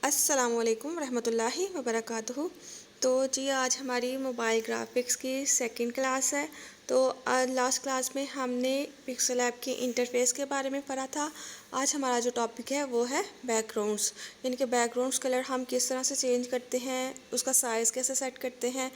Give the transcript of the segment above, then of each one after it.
अस्सलामुअलैकुम रहमतुल्लाहि वबरकातुहू। तो जी आज हमारी मोबाइल ग्राफिक्स की सेकंड क्लास है। तो लास्ट क्लास में हमने पिक्सल ऐप की इंटरफेस के बारे में पढ़ा था। आज हमारा जो टॉपिक है वो है बैकग्राउंड्स, यानी कि बैकग्राउंड्स कलर हम किस तरह से चेंज करते हैं, उसका साइज़ कैसे सेट करते हैं,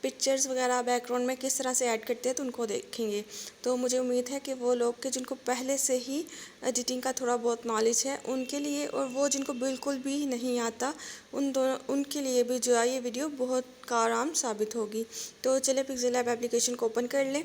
पिक्चर्स वगैरह बैकग्राउंड में किस तरह से ऐड करते हैं, तो उनको देखेंगे। तो मुझे उम्मीद है कि वो लोग के जिनको पहले से ही एडिटिंग का थोड़ा बहुत नॉलेज है उनके लिए, और वो जिनको बिल्कुल भी नहीं आता उनके लिए भी जो है ये वीडियो बहुत कारआमद साबित होगी। तो चलिए पिक्सल ऐप एप्लीकेशन को ओपन कर लें।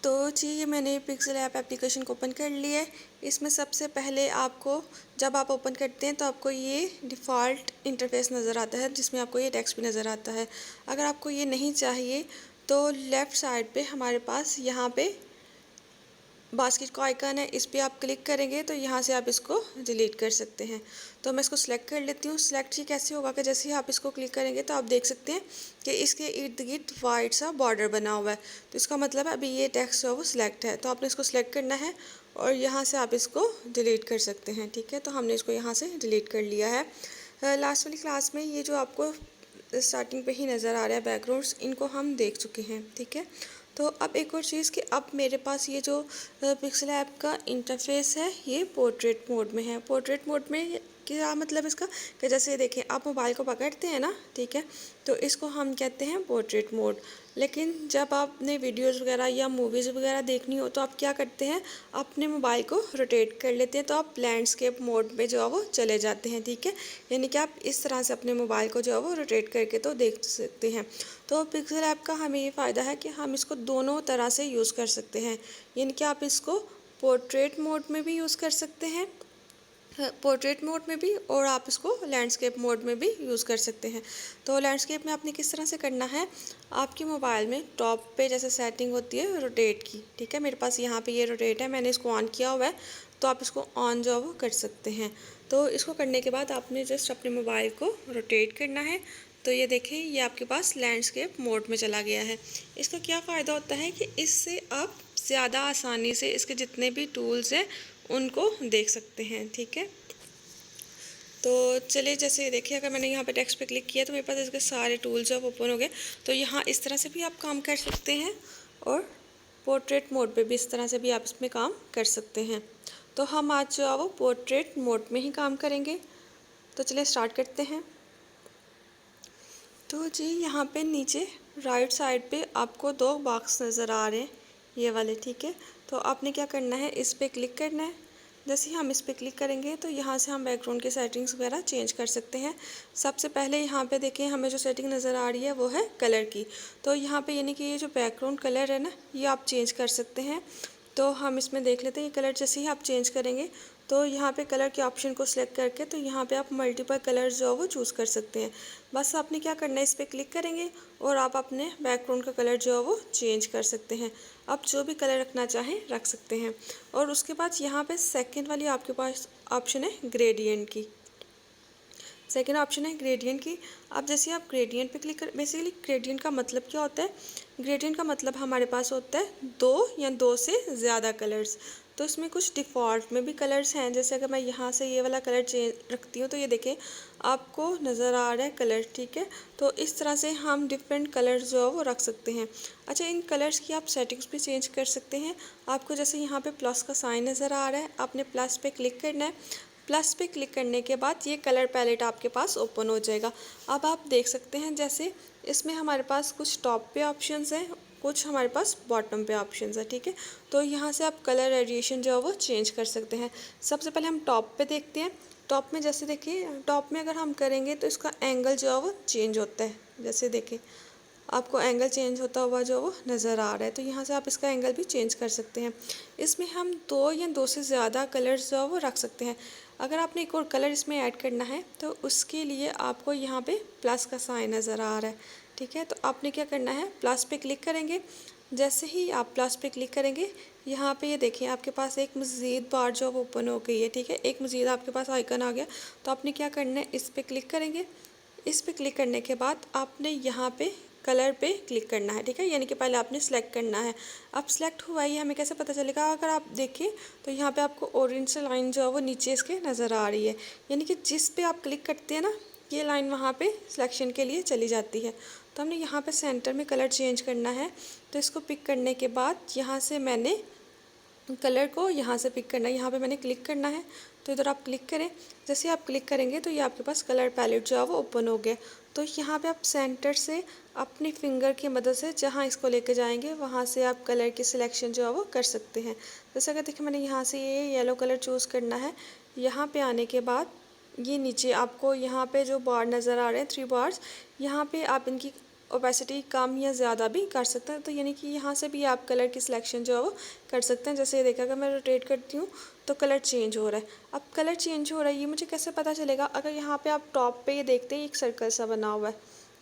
तो जी ये मैंने पिक्सल ऐप एप्लीकेशन को ओपन कर लिया है। इसमें सबसे पहले आपको जब आप ओपन करते हैं तो आपको ये डिफ़ॉल्ट इंटरफेस नज़र आता है, जिसमें आपको ये टेक्स्ट भी नज़र आता है। अगर आपको ये नहीं चाहिए तो लेफ़्ट साइड पे हमारे पास यहाँ पे बास्केट का आइकन है, इस पर आप क्लिक करेंगे तो यहाँ से आप इसको डिलीट कर सकते हैं। तो मैं इसको सिलेक्ट कर लेती हूँ। सिलेक्ट ये कैसे होगा कि जैसे ही आप इसको क्लिक करेंगे तो आप देख सकते हैं कि इसके इर्द गिर्द वाइट सा बॉर्डर बना हुआ है। तो इसका मतलब है अभी ये टेक्स्ट है वो सिलेक्ट है, तो आपने इसको सिलेक्ट करना है और यहाँ से आप इसको डिलीट कर सकते हैं। ठीक है, तो हमने इसको यहाँ से डिलीट कर लिया है। लास्ट वाली क्लास में ये जो आपको स्टार्टिंग पे ही नज़र आ रहा है बैकग्राउंड्स, इनको हम देख चुके हैं। ठीक है, तो अब एक और चीज़ कि अब मेरे पास ये जो पिक्सल ऐप का इंटरफेस है ये पोर्ट्रेट मोड में है। पोर्ट्रेट मोड में क्या मतलब इसका कि जैसे देखें आप मोबाइल को पकड़ते हैं ना, ठीक है, तो इसको हम कहते हैं पोर्ट्रेट मोड। लेकिन जब आपने वीडियोस वगैरह या मूवीज़ वगैरह देखनी हो तो आप क्या करते हैं, अपने मोबाइल को रोटेट कर लेते हैं, तो आप लैंडस्केप मोड में जो है वो चले जाते हैं। ठीक है, यानी कि आप इस तरह से अपने मोबाइल को जो है वो रोटेट करके तो देख सकते हैं। तो पिक्सल ऐप का हमें ये फ़ायदा है कि हम इसको दोनों तरह से यूज़ कर सकते हैं, यानी कि आप इसको पोर्ट्रेट मोड में भी यूज़ कर सकते हैं, पोर्ट्रेट मोड में भी, और आप इसको लैंडस्केप मोड में भी यूज़ कर सकते हैं। तो लैंडस्केप में आपने किस तरह से करना है, आपके मोबाइल में टॉप पे जैसे सेटिंग होती है रोटेट की, ठीक है, मेरे पास यहाँ पे ये रोटेट है, मैंने इसको ऑन किया हुआ है, तो आप इसको ऑन जो वो कर सकते हैं। तो इसको करने के बाद आपने जस्ट अपने मोबाइल को रोटेट करना है। तो ये देखें ये आपके पास लैंडस्केप मोड में चला गया है। इसका क्या फ़ायदा होता है कि इससे आप ज़्यादा आसानी से इसके जितने भी टूल्स हैं उनको देख सकते हैं। ठीक है, तो चलिए जैसे देखिए अगर मैंने यहाँ पे टेक्स्ट पे क्लिक किया तो मेरे पास इसके सारे टूल्स अब ओपन हो गए। तो यहाँ इस तरह से भी आप काम कर सकते हैं और पोर्ट्रेट मोड पे भी इस तरह से भी आप इसमें काम कर सकते हैं। तो हम आज जो है वो पोर्ट्रेट मोड में ही काम करेंगे। तो चलिए स्टार्ट करते हैं। तो जी यहाँ पे नीचे राइट साइड पे आपको दो बॉक्स नज़र आ रहे हैं, ये वाले, ठीक है। तो आपने क्या करना है, इस पर क्लिक करना है। जैसे ही हम इस पर क्लिक करेंगे तो यहाँ से हम बैकग्राउंड की सेटिंग्स वगैरह चेंज कर सकते हैं। सबसे पहले यहाँ पे देखिए हमें जो सेटिंग नज़र आ रही है वो है कलर की। तो यहाँ पे यानी कि ये जो बैकग्राउंड कलर है ना, ये आप चेंज कर सकते हैं। तो हम इसमें देख लेते हैं ये कलर जैसे ही आप चेंज करेंगे तो यहाँ पे कलर के ऑप्शन को सिलेक्ट करके तो यहाँ पे आप मल्टीपल कलर्स जो है वो चूज़ कर सकते हैं। बस आपने क्या करना है, इस पर क्लिक करेंगे और आप अपने बैकग्राउंड का कलर जो है वो चेंज कर सकते हैं। आप जो भी कलर रखना चाहें रख सकते हैं। और उसके बाद यहाँ पे सेकंड वाली आपके पास ऑप्शन है ग्रेडियंट की, सेकेंड ऑप्शन है ग्रेडियंट की। अब जैसे आप ग्रेडियंट पे क्लिक कर, बेसिकली ग्रेडियंट का मतलब क्या होता है, ग्रेडियंट का मतलब हमारे पास होता है दो या दो से ज़्यादा कलर्स। तो इसमें कुछ डिफ़ॉल्ट में भी कलर्स हैं, जैसे अगर मैं यहाँ से ये वाला कलर चेंज रखती हूँ तो ये देखें आपको नज़र आ रहा है कलर, ठीक है। तो इस तरह से हम डिफरेंट कलर्स जो है वो रख सकते हैं। अच्छा, इन कलर्स की आप सेटिंग्स भी चेंज कर सकते हैं। आपको जैसे यहाँ पे प्लस का साइन नज़र आ रहा है, आपने प्लस पे क्लिक करना है। प्लस पे क्लिक करने के बाद ये कलर पैलेट आपके पास ओपन हो जाएगा। अब आप देख सकते हैं जैसे इसमें हमारे पास कुछ टॉप पे ऑप्शंस हैं, कुछ हमारे पास बॉटम पे ऑप्शंस है, ठीक है। तो यहाँ से आप कलर रेडिएशन जो है वो चेंज कर सकते हैं। सबसे पहले हम टॉप पे देखते हैं। टॉप में जैसे देखिए, टॉप में अगर हम करेंगे तो इसका एंगल जो है वो चेंज होता है। जैसे देखिए आपको एंगल चेंज होता हुआ जो वो नज़र आ रहा है, तो यहाँ से आप इसका एंगल भी चेंज कर सकते हैं। इसमें हम दो या दो से ज़्यादा कलर्स जो वो रख सकते हैं। अगर आपने एक और कलर इसमें ऐड करना है तो उसके लिए आपको यहाँ पे प्लस का साइन नज़र आ रहा है, ठीक है। तो आपने क्या करना है, प्लस पे क्लिक करेंगे। जैसे ही आप प्लस पे क्लिक करेंगे यहाँ पे ये देखिए आपके पास एक मज़ीद बार जो वो ओपन हो गई है, ठीक है, एक मज़ीद आपके पास आइकन आ गया। तो आपने क्या करना है, इस पर क्लिक करेंगे। इस पर क्लिक करने के बाद आपने यहाँ पे कलर पे क्लिक करना है, ठीक है। यानी कि पहले आपने सेलेक्ट करना है। अब सेलेक्ट हुआ है, ये हमें कैसे पता चलेगा? अगर आप देखें तो यहाँ पे आपको ऑरेंज से लाइन जो है वो नीचे इसके नज़र आ रही है, यानी कि जिस पे आप क्लिक करते हैं ना, ये लाइन वहाँ पे सिलेक्शन के लिए चली जाती है। तो हमने यहाँ पे सेंटर में कलर चेंज करना है। तो इसको पिक करने के बाद यहाँ से मैंने कलर को यहाँ से पिक करना है, यहाँ पे मैंने क्लिक करना है। तो इधर आप क्लिक करें, जैसे आप क्लिक करेंगे तो ये आपके पास कलर पैलेट जो है वो ओपन हो गया। तो यहाँ पे आप सेंटर से अपनी फिंगर की मदद से जहाँ इसको लेके जाएंगे वहाँ से आप कलर की सिलेक्शन जो है वो कर सकते हैं। जैसे अगर देखिए मैंने यहाँ से ये येलो कलर चूज़ करना है। यहाँ पे आने के बाद ये नीचे आपको यहाँ पे जो बार नज़र आ रहे हैं 3 बार्स, यहाँ पे आप इनकी ओपेसिटी कम या ज़्यादा भी कर सकते हैं। तो यानी कि यहाँ से भी आप कलर की सिलेक्शन जो है वो कर सकते हैं। जैसे ये देखा, अगर मैं रोटेट करती हूँ तो कलर चेंज हो रहा है। अब कलर चेंज हो रहा है, ये मुझे कैसे पता चलेगा? अगर यहाँ पे आप टॉप पे ये देखते हैं एक सर्कल सा बना हुआ है,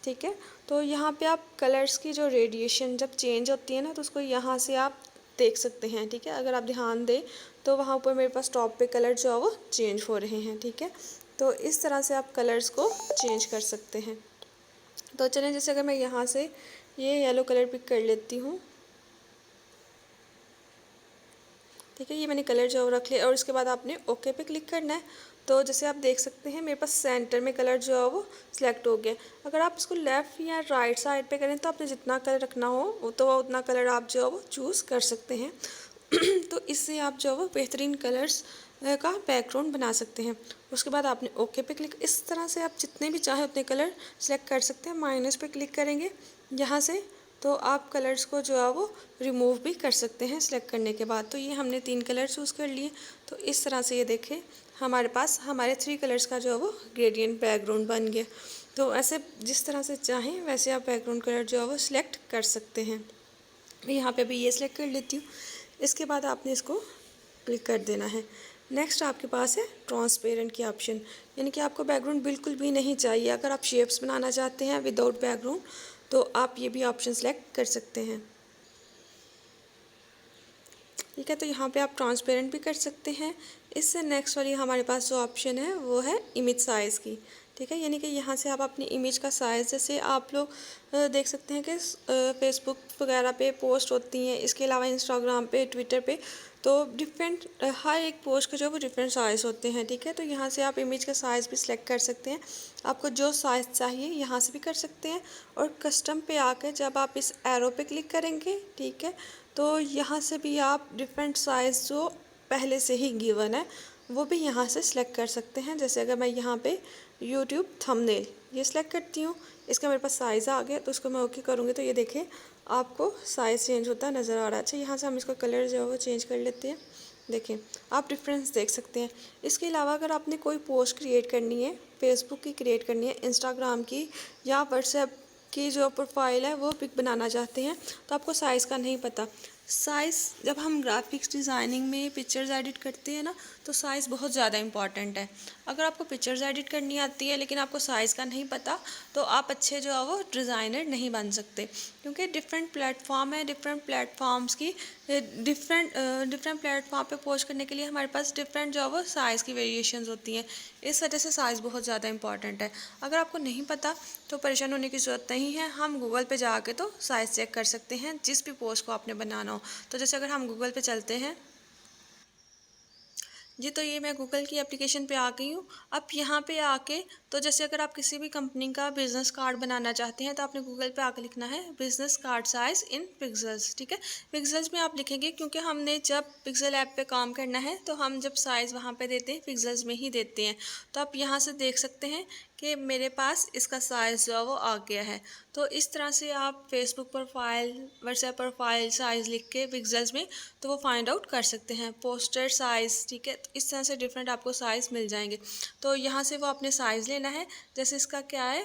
ठीक है। तो यहाँ पे आप कलर्स की जो रेडिएशन जब चेंज होती है ना, तो उसको यहाँ से आप देख सकते हैं, ठीक है। अगर आप ध्यान दें तो वहाँ ऊपर मेरे पास टॉप पे कलर जो है वो चेंज हो रहे हैं, ठीक है। तो इस तरह से आप कलर्स को चेंज कर सकते हैं। तो चलें, जैसे अगर मैं यहाँ से ये येलो कलर पिक कर लेती हूँ, ठीक है। ये मैंने कलर जो रख लिया और इसके बाद आपने ओके पे क्लिक करना है। तो जैसे आप देख सकते हैं मेरे पास सेंटर में कलर जो है वो सिलेक्ट हो गया। अगर आप इसको लेफ़्ट या राइट साइड पे करें तो आपने जितना कलर रखना हो तो उतना कलर आप जो है वो चूज़ कर सकते हैं। तो इससे आप जो है वो बेहतरीन कलर्स का बैकग्राउंड बना सकते हैं। उसके बाद आपने ओके पे क्लिक, इस तरह से आप जितने भी चाहे उतने कलर सेलेक्ट कर सकते हैं। माइनस पे क्लिक करेंगे यहाँ से तो आप कलर्स को जो है वो रिमूव भी कर सकते हैं सिलेक्ट करने के बाद। तो ये हमने 3 कलर चूज़ कर लिए। तो इस तरह से ये देखें हमारे पास हमारे 3 कलर्स का जो है वो ग्रेडियंट बैकग्राउंड बन गया। तो ऐसे जिस तरह से चाहें वैसे आप बैकग्राउंड कलर जो है वो सिलेक्ट कर सकते हैं। मैं यहाँ पे अभी ये सिलेक्ट कर लेती हूँ। इसके बाद आपने इसको क्लिक कर देना है। नेक्स्ट आपके पास है ट्रांसपेरेंट की ऑप्शन, यानी कि आपको बैकग्राउंड बिल्कुल भी नहीं चाहिए। अगर आप शेप्स बनाना चाहते हैं विदाउट बैकग्राउंड तो आप ये भी ऑप्शन सेलेक्ट कर सकते हैं, ठीक है। तो यहाँ पे आप ट्रांसपेरेंट भी कर सकते हैं। इससे नेक्स्ट वाली हमारे पास जो ऑप्शन है वो है इमेज साइज़ की, ठीक है। यानी कि यहाँ से आप अपनी इमेज का साइज़, जैसे आप लोग देख सकते हैं कि फेसबुक वगैरह पे पोस्ट होती हैं, इसके अलावा इंस्टाग्राम पे, ट्विटर पे, तो डिफरेंट हर एक पोस्ट के जो वो डिफरेंट साइज़ होते हैं, ठीक है। तो यहाँ से आप इमेज का साइज़ भी सिलेक्ट कर सकते हैं। आपको जो साइज़ चाहिए यहाँ से भी कर सकते हैं। और कस्टम पे आकर जब आप इस एरो पे क्लिक करेंगे, ठीक है, तो यहाँ से भी आप डिफरेंट साइज़ जो पहले से ही गिवन है वो भी यहाँ से सिलेक्ट कर सकते हैं। जैसे अगर मैं यहाँ पे यूट्यूब थंबनेल ये सिलेक्ट करती हूँ, इसका मेरे पास साइज़ आ गया, तो इसको मैं ओके करूँगी तो ये देखें आपको साइज़ चेंज होता नज़र आ रहा है। अच्छा, यहाँ से हम इसका कलर जो है वो चेंज कर लेते हैं। देखें आप डिफरेंस देख सकते हैं। इसके अलावा अगर आपने कोई पोस्ट क्रिएट करनी है, फेसबुक की क्रिएट करनी है, इंस्टाग्राम की या व्हाट्सएप की जो प्रोफाइल है वो पिक बनाना चाहते हैं, तो आपको साइज़ का नहीं पता। साइज़ जब हम ग्राफिक्स डिज़ाइनिंग में पिक्चर्स एडिट करते हैं ना, तो साइज़ बहुत ज़्यादा इंपॉर्टेंट है। अगर आपको पिक्चर्स एडिट करनी आती है लेकिन आपको साइज़ का नहीं पता, तो आप अच्छे जो है वो डिज़ाइनर नहीं बन सकते। क्योंकि डिफरेंट प्लेटफॉर्म है, डिफरेंट प्लेटफॉर्म्स की डिफरेंट प्लेटफॉर्म पे पोस्ट करने के लिए हमारे पास डिफरेंट जो है वो साइज़ की वेरिएशंस होती हैं। इस वजह से साइज़ बहुत ज़्यादा इंपॉर्टेंट है। अगर आपको नहीं पता तो परेशान होने की ज़रूरत नहीं है। हम गूगल पे जाके तो साइज़ चेक कर सकते हैं जिस भी पोस्ट को आपने बनाना हो। तो जैसे अगर हम गूगल पे चलते हैं जी, तो ये मैं गूगल की एप्लीकेशन पे आ गई हूँ। अब यहाँ पे आके तो जैसे अगर आप किसी भी कंपनी का बिज़नेस कार्ड बनाना चाहते हैं तो आपने गूगल पे आके लिखना है बिज़नेस कार्ड साइज़ इन पिक्सेल्स, ठीक है। पिक्सेल्स में आप लिखेंगे क्योंकि हमने जब पिक्सल ऐप पे काम करना है तो हम जब साइज़ वहाँ पे देते हैं पिक्सेल्स में ही देते हैं। तो आप यहाँ से देख सकते हैं कि मेरे पास इसका साइज़ जो है वो आ गया है। तो इस तरह से आप Facebook profile, WhatsApp profile size लिख के पिक्सेल्स में तो वो फाइंड आउट कर सकते हैं। पोस्टर साइज़, ठीक है, तो इस तरह से डिफरेंट आपको साइज़ मिल जाएंगे। तो यहाँ से वो आपने साइज़ लेना है। जैसे इसका क्या है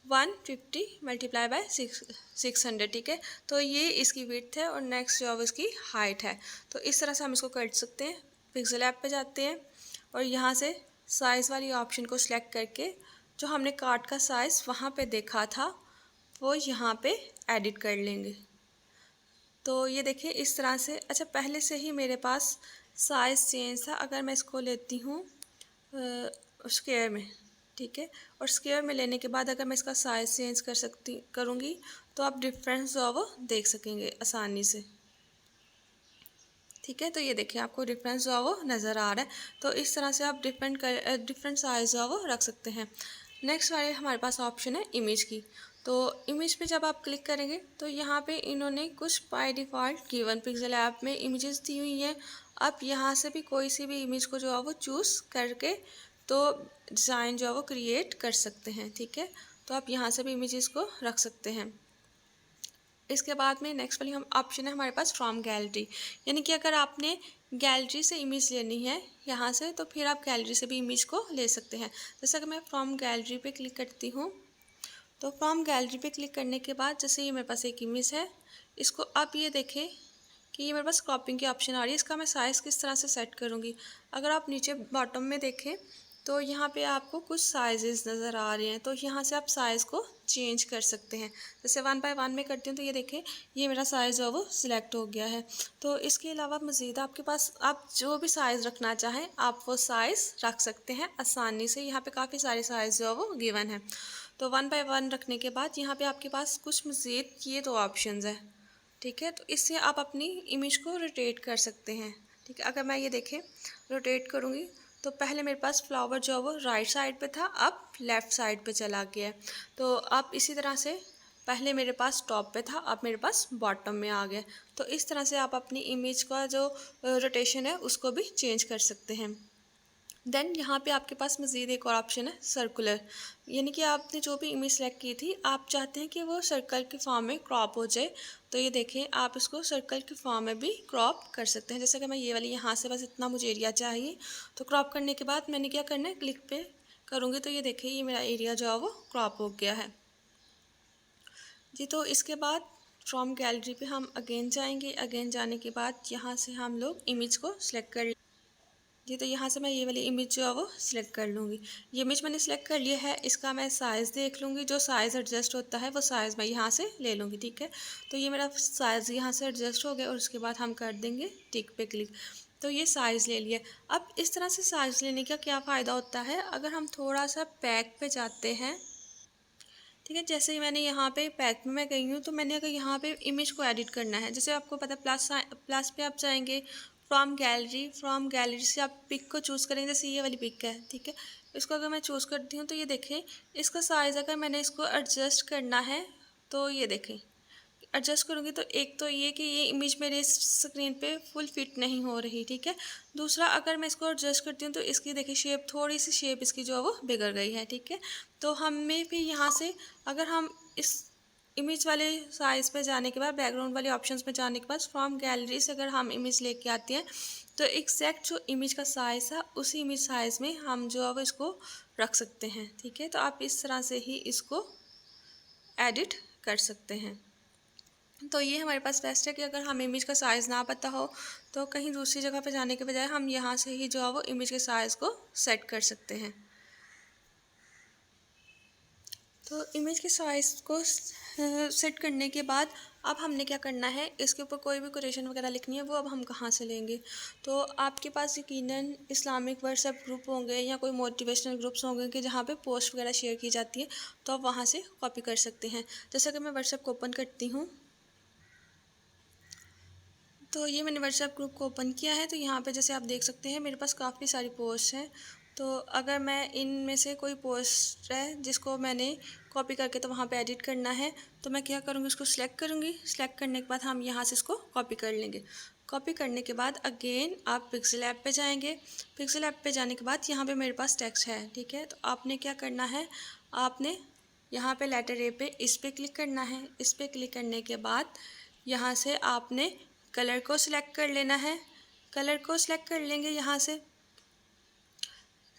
150 मल्टीप्लाई बाय 600, ठीक है। तो ये इसकी विड्थ है और नेक्स्ट जो है इसकी हाइट है। तो इस तरह से हम इसको कर सकते हैं। पिक्सल ऐप पे जाते हैं और यहाँ से साइज़ वाली ऑप्शन को सिलेक्ट करके जो हमने कार्ड का साइज़ वहाँ पे देखा था वो यहाँ पे एडिट कर लेंगे। तो ये देखिए इस तरह से। अच्छा, पहले से ही मेरे पास साइज़ चेंज था। अगर मैं इसको लेती हूँ स्क्वायर में, ठीक है। और स्क्वायर में लेने के बाद अगर मैं इसका साइज़ चेंज करूँगी तो आप डिफरेंस जो है वो देख सकेंगे आसानी से। ठीक है, तो ये देखिए आपको डिफरेंस जो है वो नज़र आ रहा है। तो इस तरह से आप डिफरेंट साइज़ जो है वो रख सकते हैं। नेक्स्ट वाले हमारे पास ऑप्शन है इमेज की। तो इमेज पे जब आप क्लिक करेंगे तो यहाँ पे इन्होंने कुछ by default given pixel app में इमेजेस दी हुई हैं। आप यहाँ से भी कोई सी भी इमेज को जो है वो चूज़ करके तो डिज़ाइन जो है वो क्रिएट कर सकते हैं। ठीक है, तो आप यहाँ से भी इमेजेस को रख सकते हैं। इसके बाद में नेक्स्ट वाली हम ऑप्शन है हमारे पास फ्रॉम गैलरी, यानी कि अगर आपने गैलरी से इमेज लेनी है यहाँ से तो फिर आप गैलरी से भी इमेज को ले सकते हैं। जैसे कि मैं फ्रॉम गैलरी पे क्लिक करती हूँ तो फ्रॉम गैलरी पे क्लिक करने के बाद जैसे ये मेरे पास एक इमेज है, इसको आप ये देखें कि ये मेरे पास क्रॉपिंग की ऑप्शन आ रही है। इसका मैं साइज़ किस तरह से सेट करूँगी। अगर आप नीचे बॉटम में देखें तो यहाँ पे आपको कुछ साइजेस नज़र आ रहे हैं, तो यहाँ से आप साइज़ को चेंज कर सकते हैं। जैसे 1 बाय 1 में करती हूँ तो ये देखें ये मेरा साइज़ जो है वो सिलेक्ट हो गया है। तो इसके अलावा मज़ीद आपके पास आप जो भी साइज़ रखना चाहें आप वो साइज़ रख सकते हैं आसानी से। यहाँ पे काफ़ी सारे साइज़ जो है वो गिवन है। तो 1 बाय 1 रखने के बाद यहाँ पे आपके पास कुछ मज़ीद ये 2 ऑप्शंस हैं। ठीक है, तो इससे आप अपनी इमेज को रोटेट कर सकते हैं। ठीक है, अगर मैं ये देखें रोटेट करूँगी तो पहले मेरे पास फ्लावर जो है वो राइट साइड पे था, अब लेफ़्ट साइड पे चला गया है। तो आप इसी तरह से पहले मेरे पास टॉप पे था, अब मेरे पास बॉटम में आ गया। तो इस तरह से आप अपनी इमेज का जो रोटेशन है उसको भी चेंज कर सकते हैं। देन यहाँ पे आपके पास मज़ीद एक और ऑप्शन है सर्कुलर, यानी कि आपने जो भी इमेज सेलेक्ट की थी आप चाहते हैं कि वो सर्कल के फॉर्म में क्रॉप हो जाए। तो ये देखें आप इसको सर्कल के फॉर्म में भी क्रॉप कर सकते हैं। जैसे कि मैं ये वाली यहाँ से बस इतना मुझे एरिया चाहिए, तो क्रॉप करने के बाद मैंने क्या करना है क्लिक पे करूँगी तो ये देखिए ये मेरा एरिया जो है वो क्रॉप हो गया है जी। तो इसके बाद फ्रॉम गैलरी पे हम अगेन जाएंगे। अगेन जाने के बाद यहाँ से हम लोग इमेज को सिलेक्ट कर जी। तो यहाँ से मैं ये वाली इमेज जो है वो सिलेक्ट कर लूँगी। ये इमेज मैंने सिलेक्ट कर लिया है, इसका मैं साइज़ देख लूँगी, जो साइज़ एडजस्ट होता है वो साइज़ मैं यहाँ से ले लूँगी। ठीक है, तो ये मेरा साइज़ यहाँ से एडजस्ट हो गया और उसके बाद हम कर देंगे टिक पे क्लिक। तो ये साइज़ ले लिया। अब इस तरह से साइज़ लेने का क्या फ़ायदा होता है, अगर हम थोड़ा सा बैक पे जाते हैं, ठीक है, जैसे ही मैंने यहाँ पे पैक में मैं गई हूँ तो मैंने अगर यहाँ पे इमेज को एडिट करना है, जैसे आपको पता है प्लस पे आप जाएंगे, फ्रॉम गैलरी से आप पिक को चूज़ करेंगे। जैसे ये वाली पिक है, ठीक है, इसको अगर मैं चूज़ करती हूँ तो ये देखें इसका साइज़ अगर मैंने इसको एडजस्ट करना है तो ये देखें एडजस्ट करूँगी तो एक तो ये कि ये इमेज मेरे स्क्रीन पे फुल फिट नहीं हो रही। ठीक है, दूसरा अगर मैं इसको एडजस्ट करती हूँ तो इसकी देखिए शेप थोड़ी सी शेप इसकी जो है वो बिगड़ गई है। ठीक है, तो हमें भी यहाँ से अगर हम इस इमेज वाले साइज़ पे जाने के बाद बैकग्राउंड वाले ऑप्शंस में जाने के बाद फ्रॉम गैलरी से अगर हम इमेज लेके आते हैं तो एग्जैक्ट जो इमेज का साइज़ है उसी इमेज साइज़ में हम जो है वो इसको रख सकते हैं। ठीक है, तो आप इस तरह से ही इसको एडिट कर सकते हैं। तो ये हमारे पास बेस्ट है कि अगर हमें इमेज का साइज़ ना पता हो तो कहीं दूसरी जगह पे जाने के बजाय हम यहाँ से ही जो है वो इमेज के साइज़ को सेट कर सकते हैं। तो इमेज के साइज़ को सेट करने के बाद अब हमने क्या करना है, इसके ऊपर कोई भी कोटेशन वगैरह लिखनी है वो अब हम कहाँ से लेंगे। तो आपके पास यकीनन इस्लामिक व्हाट्सएप ग्रुप होंगे या कोई मोटिवेशनल ग्रुप्स होंगे कि जहाँ पे पोस्ट वगैरह शेयर की जाती है, तो आप वहाँ से कॉपी कर सकते हैं। जैसे कि मैं व्हाट्सएप को ओपन करती हूँ तो ये मैंने व्हाट्सएप ग्रुप को ओपन किया है। तो यहाँ पे जैसे आप देख सकते हैं मेरे पास काफ़ी सारी पोस्ट हैं। तो अगर मैं इनमें से कोई पोस्ट है जिसको मैंने कॉपी करके तो वहाँ पे एडिट करना है तो मैं क्या करूँगी, उसको सिलेक्ट करूँगी। सिलेक्ट करने के बाद हम यहाँ से इसको कॉपी कर लेंगे। कॉपी करने के बाद अगेन आप पिक्सेल ऐप पे जाएंगे। पिक्सेल ऐप पे जाने के बाद यहाँ पे मेरे पास टेक्स्ट है। ठीक है, तो आपने क्या करना है, आपने यहाँ पे लेटर ए पे इस पर क्लिक करना है। इस पर क्लिक करने के बाद यहाँ से आपने कलर को सिलेक्ट कर लेना है। कलर को सिलेक्ट कर लेंगे यहाँ से।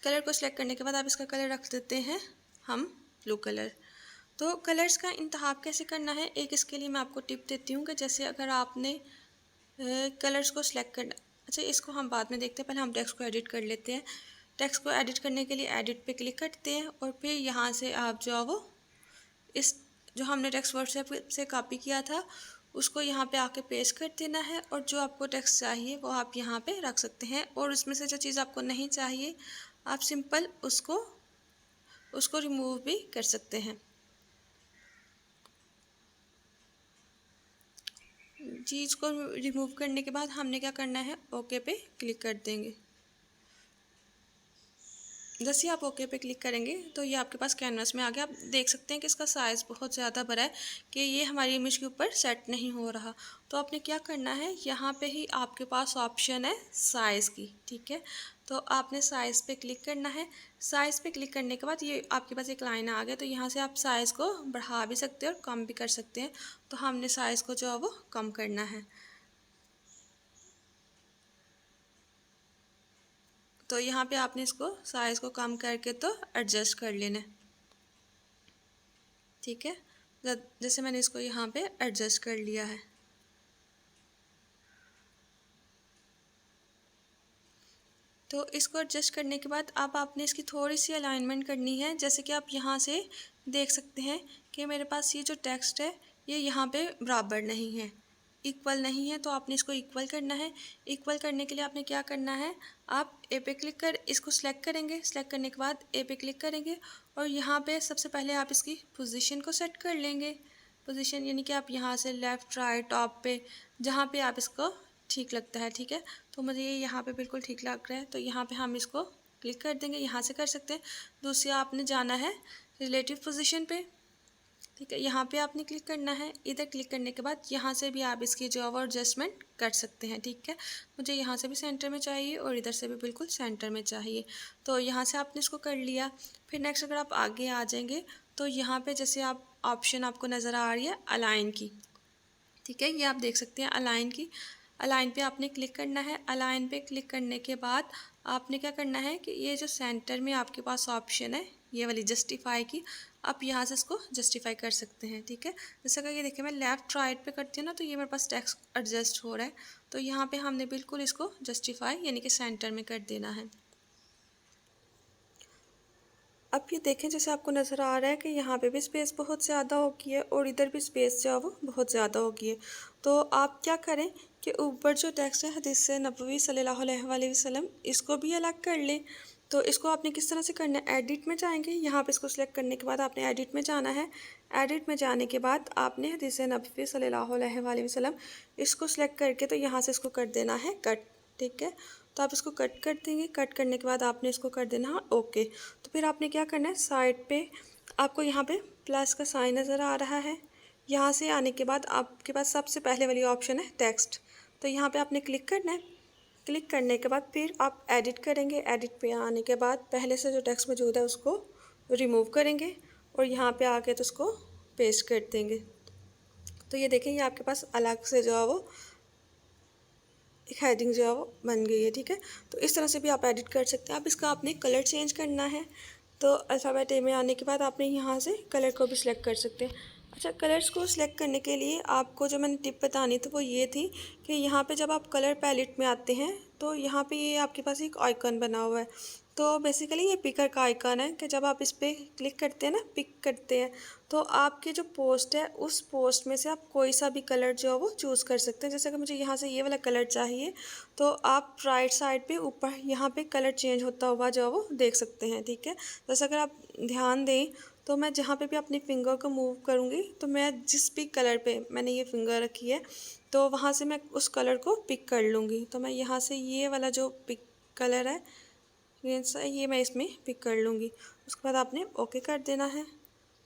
कलर को सिलेक्ट करने के बाद आप इसका कलर रख देते हैं हम ब्लू कलर। तो कलर्स का इंतखाब कैसे करना है, एक इसके लिए मैं आपको टिप देती हूँ कि जैसे अगर आपने कलर्स को सिलेक्ट करना, अच्छा इसको हम बाद में देखते हैं, पहले हम टेक्स्ट को एडिट कर लेते हैं। टेक्स्ट को एडिट करने के लिए एडिट पे क्लिक करते हैं और फिर यहाँ से आप जो है वो इस जो हमने टेक्स्ट व्हाट्सएप से कॉपी किया था उसको यहाँ पे आके पेस्ट कर देना है और जो आपको टेक्स्ट चाहिए वो आप यहाँ पे रख सकते हैं। और उसमें से जो चीज़ आपको नहीं चाहिए आप सिंपल उसको उसको रिमूव भी कर सकते हैं। जी, इसको रिमूव करने के बाद हमने क्या करना है, ओके पे क्लिक कर देंगे। जैसे ही आप ओके पे क्लिक करेंगे तो ये आपके पास कैनवास में आ गया। आप देख सकते हैं कि इसका साइज़ बहुत ज़्यादा बड़ा है कि ये हमारी इमेज के ऊपर सेट नहीं हो रहा। तो आपने क्या करना है, यहाँ पे ही आपके पास ऑप्शन है साइज़ की, ठीक है। तो आपने साइज़ पे क्लिक करना है। साइज़ पे क्लिक करने के बाद ये आपके पास एक लाइन आ गया, तो यहाँ से आप साइज़ को बढ़ा भी सकते हैं और कम भी कर सकते हैं। तो हमने साइज़ को जो है वो कम करना है। तो यहाँ पे आपने इसको साइज़ को कम करके तो एडजस्ट कर लेना है, ठीक है। जैसे मैंने इसको यहाँ पे एडजस्ट कर लिया है। तो इसको एडजस्ट करने के बाद अब आपने इसकी थोड़ी सी अलाइनमेंट करनी है। जैसे कि आप यहाँ से देख सकते हैं कि मेरे पास ये जो टेक्स्ट है ये यहाँ पे बराबर नहीं है, इक्वल नहीं है। तो आपने इसको इक्वल करना है। इक्वल करने के लिए आपने क्या करना है, आप ए पे क्लिक कर इसको सिलेक्ट करेंगे। सिलेक्ट करने के बाद ए पे क्लिक करेंगे और यहाँ पे सबसे पहले आप इसकी पोजीशन को सेट कर लेंगे। पोजीशन यानी कि आप यहाँ से लेफ़्ट राइट टॉप पे जहाँ पे आप इसको ठीक लगता है, ठीक है। तो मुझे ये यहाँ पे बिल्कुल ठीक लग रहा है, तो यहाँ पे हम इसको क्लिक कर देंगे। यहाँ से कर सकते हैं। दूसरी आपने जाना है रिलेटिव पोजीशन पे, ठीक है। यहाँ पे आपने क्लिक करना है। इधर क्लिक करने के बाद यहाँ से भी आप इसकी जो है एडजस्टमेंट कर सकते हैं, ठीक है। मुझे यहाँ से भी सेंटर में चाहिए और इधर से भी बिल्कुल सेंटर में चाहिए। तो यहाँ से आपने इसको कर लिया। फिर नेक्स्ट अगर आप आगे आ जाएंगे तो यहाँ पे जैसे आप ऑप्शन आपको नज़र आ रही है अलाइन की, ठीक है। ये आप देख सकते हैं अलाइन की। अलाइन पे आपने क्लिक करना है। अलाइन पे क्लिक करने के बाद आपने क्या करना है कि ये जो सेंटर में आपके पास ऑप्शन है ये वाली जस्टिफाई की, आप यहाँ से इसको जस्टिफाई कर सकते हैं, ठीक है। जैसे कि ये देखिए मैं लेफ़्ट राइट पे करती हूँ ना, तो ये मेरे पास टेक्स्ट एडजस्ट हो रहा है। तो यहाँ पे हमने बिल्कुल इसको जस्टिफाई यानी कि सेंटर में कर देना है। अब ये देखें जैसे आपको नज़र आ रहा है कि यहाँ पे भी स्पेस बहुत ज़्यादा हो गई है और इधर भी स्पेस जो है वो बहुत ज़्यादा हो गई है। तो आप क्या करें कि ऊपर जो टेक्स्ट है हदीस नबवी सल्लल्लाहु अलैहि वसल्लम, इसको भी अलग कर लें। तो इसको आपने किस तरह से करना है, एडिट में जाएंगे। यहाँ पे इसको सिलेक्ट करने के बाद आपने एडिट में जाना है। एडिट में जाने के बाद आपने हदीस नबवी सल्लल्लाहु अलैहि वसल्लम इसको सिलेक्ट करके तो यहाँ से इसको कर देना है कट, ठीक है। तो आप इसको कट कर देंगे। कट करने के बाद आपने इसको कर देना है ओके। तो फिर आपने क्या करना है, साइड पे आपको यहाँ पे प्लस का साइन नज़र आ रहा है। यहाँ से आने के बाद आपके पास सबसे पहले वाली ऑप्शन है टेक्स्ट, तो यहाँ पे आपने क्लिक करना है। क्लिक करने के बाद फिर आप एडिट करेंगे। एडिट पे आने के बाद पहले से जो टेक्स्ट मौजूद है उसको रिमूव करेंगे और यहाँ पे आके तो उसको पेस्ट कर देंगे। तो ये देखें ये आपके पास अलग से जो है वो एक हेडिंग जो है वो बन गई है, ठीक है। तो इस तरह से भी आप एडिट कर सकते हैं। अब इसका आपने कलर चेंज करना है। तो अल्फ़ाबेट ए में आने के बाद आपने यहाँ से कलर को भी सिलेक्ट कर सकते हैं। अच्छा, कलर्स को सिलेक्ट करने के लिए आपको जो मैंने टिप बतानी थी वो ये थी कि यहाँ पे जब आप कलर पैलेट में आते हैं तो यहाँ पे ये आपके पास एक आइकन बना हुआ है। तो बेसिकली ये पिकर का आइकन है कि जब आप इस पर क्लिक करते हैं ना, पिक करते हैं, तो आपके जो पोस्ट है उस पोस्ट में से आप कोई सा भी कलर जो है वो चूज़ कर सकते हैं। जैसे कि मुझे यहाँ से ये वाला कलर चाहिए, तो आप राइट साइड पे ऊपर यहाँ पे कलर चेंज होता हुआ जो है वो देख सकते हैं, ठीक है। जैसे अगर आप ध्यान दें तो मैं जहाँ पे भी अपनी फिंगर को मूव करूँगी तो मैं जिस भी कलर पे मैंने ये फिंगर रखी है तो वहाँ से मैं उस कलर को पिक कर लूँगी। तो मैं यहाँ से ये वाला जो पिक कलर है ये मैं इसमें पिक कर लूँगी। उसके बाद आपने ओके कर देना है।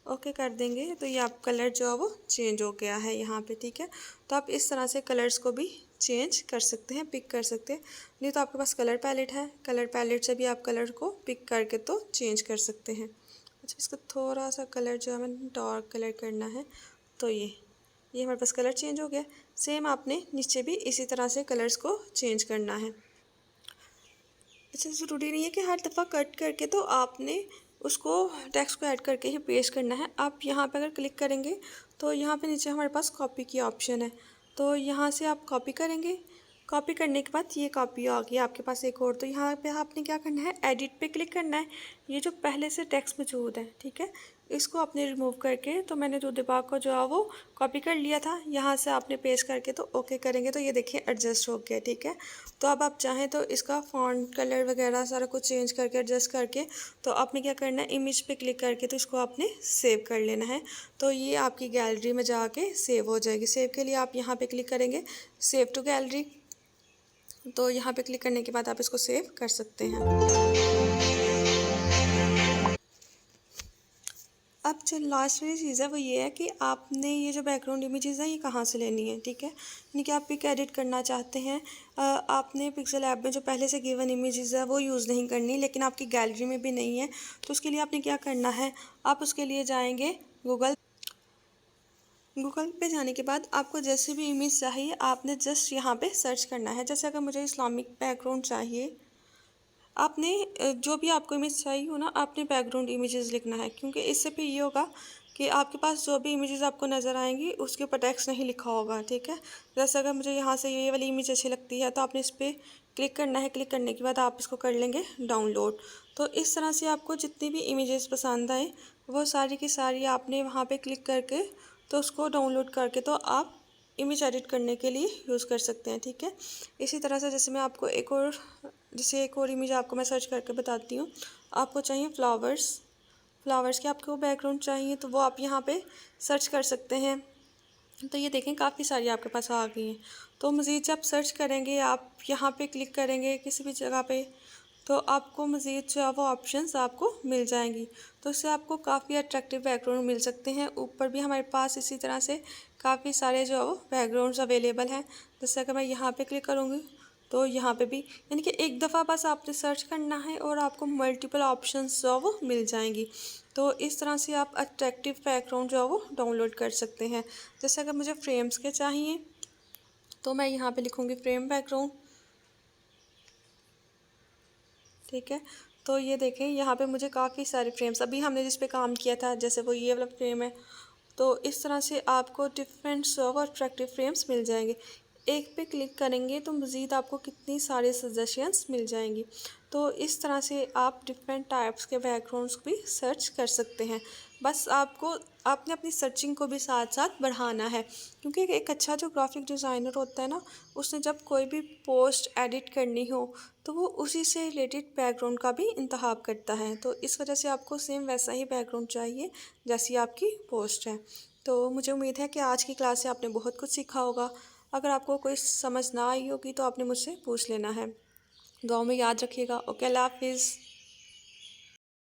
ओके कर देंगे तो ये आप कलर जो है वो चेंज हो गया है यहाँ पे, ठीक है। तो आप इस तरह से कलर्स को भी चेंज कर सकते हैं, पिक कर सकते हैं। नहीं तो आपके पास कलर पैलेट है, कलर पैलेट से भी आप कलर को पिक करके तो चेंज कर सकते हैं। अच्छा, इसका थोड़ा सा कलर जो है हमें डार्क कलर करना है। तो ये हमारे पास कलर चेंज हो गया। सेम आपने नीचे भी इसी तरह से कलर्स को चेंज करना है। अच्छा, ज़रूरी नहीं है कि हर दफ़ा कट करके तो आपने उसको टेक्स्ट को ऐड करके ही पेस्ट करना है। आप यहाँ पे अगर क्लिक करेंगे तो यहाँ पे नीचे हमारे पास कॉपी की ऑप्शन है, तो यहाँ से आप कॉपी करेंगे। कॉपी करने के बाद ये कॉपी आ गई आपके पास एक और। तो यहाँ पे आपने क्या करना है, एडिट पे क्लिक करना है। ये जो पहले से टेक्स्ट मौजूद है, ठीक है, इसको आपने रिमूव करके, तो मैंने दूध बाग को जो है वो कॉपी कर लिया था, यहाँ से आपने पेस्ट करके तो ओके करेंगे तो ये देखिए एडजस्ट हो गया, ठीक है। तो अब आप चाहें तो इसका फॉन्ट कलर वगैरह सारा कुछ चेंज करके एडजस्ट करके तो आपने क्या करना है, इमेज पे क्लिक करके तो इसको आपने सेव कर लेना है। तो ये आपकी गैलरी में जाके सेव हो जाएगी। सेव के लिए आप यहाँ पे क्लिक करेंगे, सेव टू गैलरी। तो यहाँ पे क्लिक करने के बाद आप इसको सेव कर सकते हैं। अब जो लास्ट वाली चीज़ है वो ये है कि आपने ये जो बैकग्राउंड इमेजेस हैं ये कहाँ से लेनी है, ठीक है। यानी कि आप पिक एडिट करना चाहते हैं, आपने पिक्सल ऐप में जो पहले से गिवन इमेजेस है वो यूज़ नहीं करनी, लेकिन आपकी गैलरी में भी नहीं है, तो उसके लिए आपने क्या करना है, आप उसके लिए जाएंगे गूगल पे जाने के बाद आपको जैसे भी इमेज चाहिए आपने जस्ट यहाँ पे सर्च करना है। जैसे अगर मुझे इस्लामिक बैकग्राउंड चाहिए, आपने जो भी आपको इमेज चाहिए हो ना, आपने बैकग्राउंड इमेजेस लिखना है, क्योंकि इससे फिर ये होगा कि आपके पास जो भी इमेजेस आपको नज़र आएंगी उसके ऊपर टेक्स्ट नहीं लिखा होगा, ठीक है। जैसे अगर मुझे यहाँ से ये वाली इमेज अच्छी लगती है तो आपने इस पर क्लिक करना है। क्लिक करने के बाद आप इसको कर लेंगे डाउनलोड। तो इस तरह से आपको जितनी भी इमेजेस पसंद आए वो सारी की सारी आपने वहाँ पर क्लिक करके तो उसको डाउनलोड करके तो आप इमेज एडिट करने के लिए यूज़ कर सकते हैं, ठीक है। इसी तरह से जैसे मैं आपको एक और इमेज आपको मैं सर्च करके बताती हूँ। आपको चाहिए फ्लावर्स के आपको बैकग्राउंड चाहिए तो वो आप यहाँ पे सर्च कर सकते हैं। तो ये देखें काफ़ी सारी आपके पास आ गई हैं। तो मज़ीद जब सर्च करेंगे आप यहाँ पे क्लिक करेंगे किसी भी जगह पे तो आपको मज़ीद जो है वो ऑप्शंस आपको मिल जाएंगी। तो इससे आपको काफ़ी अट्रैक्टिव बैकग्राउंड मिल सकते हैं। ऊपर भी हमारे पास इसी तरह से काफ़ी सारे जो है वो बैकग्राउंड्स अवेलेबल हैं। जैसे अगर मैं यहाँ पे क्लिक करूँगी तो यहाँ पे भी, यानी कि एक दफ़ा बस आपने सर्च करना है और आपको मल्टीपल ऑप्शंस जो है वो मिल जाएंगी। तो इस तरह से आप अट्रैक्टिव बैकग्राउंड जो है वो डाउनलोड कर सकते हैं। जैसे अगर मुझे फ्रेम्स के चाहिए तो मैं यहाँ पे लिखूँगी फ्रेम बैकग्राउंड, ठीक है। तो ये देखें यहाँ पे मुझे काफ़ी सारे फ्रेम्स अभी हमने जिस पे काम किया था, जैसे वो ये वाला फ्रेम है, तो इस तरह से आपको डिफरेंट सर्व और अट्रैक्टिव फ्रेम्स मिल जाएंगे। एक पे क्लिक करेंगे तो मज़ीद आपको कितनी सारे सजेशंस मिल जाएंगी। तो इस तरह से आप डिफरेंट टाइप्स के बैकग्राउंड्स भी सर्च कर सकते हैं। बस आपने अपनी सर्चिंग को भी साथ साथ बढ़ाना है, क्योंकि एक अच्छा जो ग्राफिक डिज़ाइनर होता है ना, उसने जब कोई भी पोस्ट एडिट करनी हो तो वो उसी से रिलेटेड बैकग्राउंड का भी इंतखाब करता है। तो इस वजह से आपको सेम वैसा ही बैकग्राउंड चाहिए जैसी आपकी पोस्ट है। तो मुझे उम्मीद है कि आज की क्लास से आपने बहुत कुछ सीखा होगा। अगर आपको कोई समझ ना आई होगी तो आपने मुझसे पूछ लेना है। दुआ में याद रखिएगा। ओके, अल्लाह हाफिज़।